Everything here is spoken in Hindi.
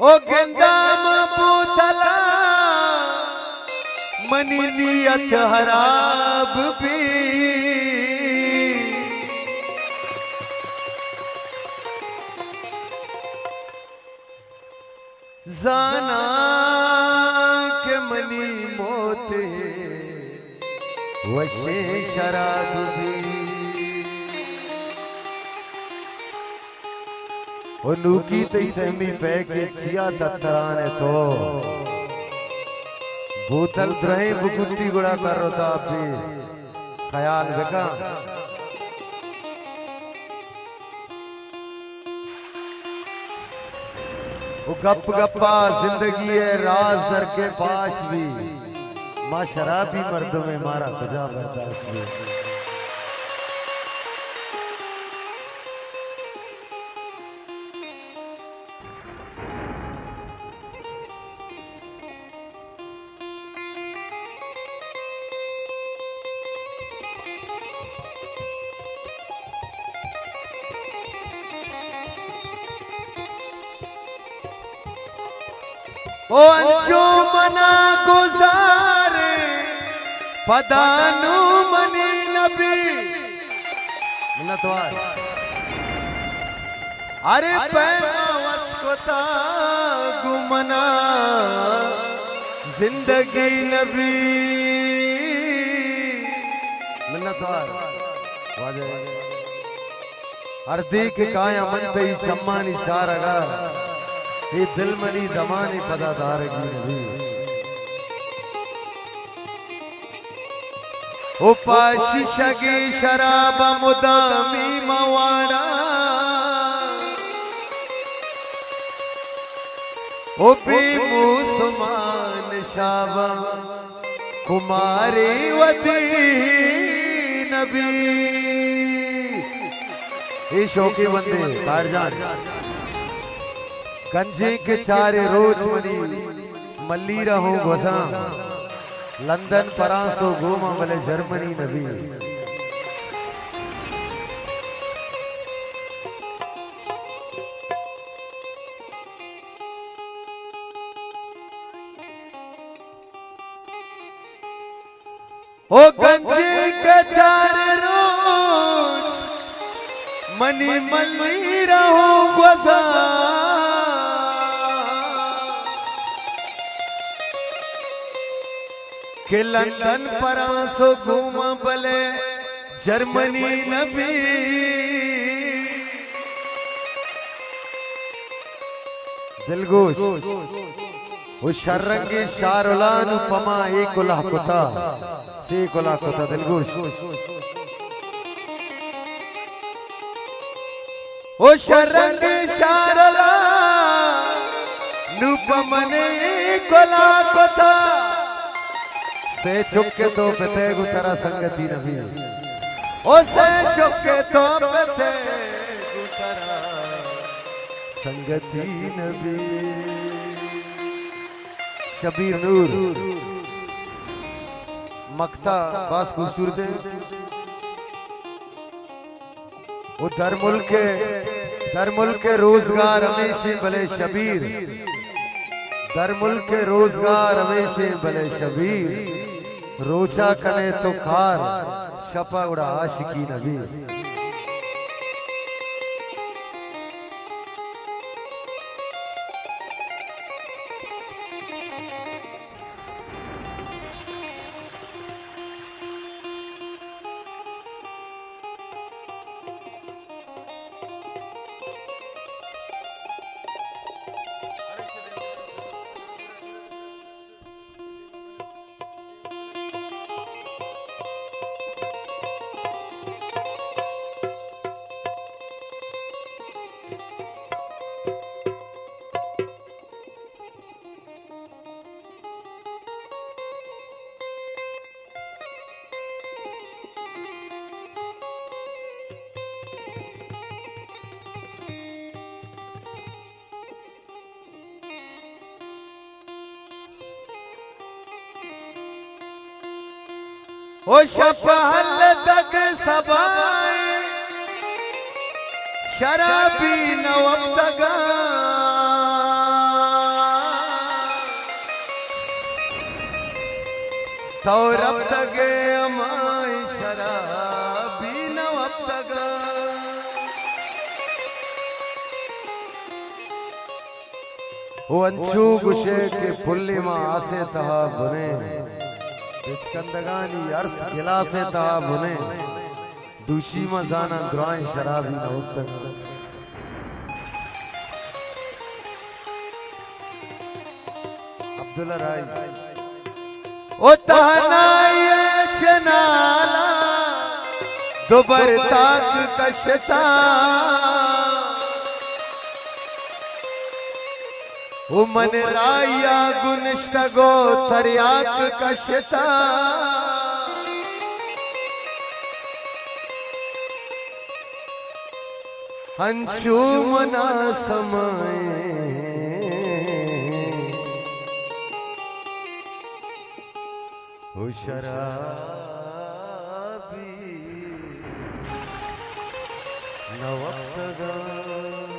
ओ गंगा पूतला मनी नियत हराब भी जाना के मनी मौत वशे शराब भी ओ नूकी तई सहमी पे के छिया ततराने तो बोतल द्रहे बुकुट्टी गुड़ा कर रोता भी ख्याल बेका वो गप गप्पा जिंदगी है राज दर के पास भी माँ शराबी मर्दों में मारा बजा बर्दाश्त भी ओ अंजुमना गुजारे पदानु मनी नबी मिन्नतवार अरे पैवस्कोता गुमना जिंदगी नबी मिन्नतवार वाजे अर्धी के काया मन तई चम्मानी चारगा ये दिल मनी दमानी पदादार की नबी उपाशी शगी शराब मुदामी मवाड़ा उबी मुसमान शाब कुमारी वती नबी ये शौकी बंदे कारजान गंजे के चारे रोज मनी मल्ली रहो गोसा लंदन परासो घूमा भले जर्मनी नबी ओ गंजे के चारे रोज मनी मल्ली रहो गोसा के लंदन परासो घूमा भले जर्मनी नबी दिलगोश वो शर्रंगी शारुलान पमा एक कुता से कुता दिलगोश वो शर्रंगी शारुलान नुपमने कुता से चुके तो पते गुतरा संगति नबी ओ से चुके तो पते गुतरा संगति नबी शबीर नूर मक्ता बास खूबसूरत है वो दरमुल के रोजगार हमेशा भले शबीर दरमुल के रोजगार हमेशा भले शबीर रोजा कने तो खार शपा उड़ा आशिकी नबी ओ शपहल तक सबाए शराबी नवब तगा तो रब तगे अमाई शराबी नवब तगा वो अंशु गुशे के पुल्ली मां आसे तहा बुने बिचकंदगानी अर्स गिलासे तहा बुने दूषी मां जाना दुआएं शराबी नवब तगा अब्दुल्ला राय ओ तहनाये चनाला दोबर ताक कशता ओ मन राया गुनिश्तगो तरियाक कशता हंचू मना समय ओ शराबी नवब तगा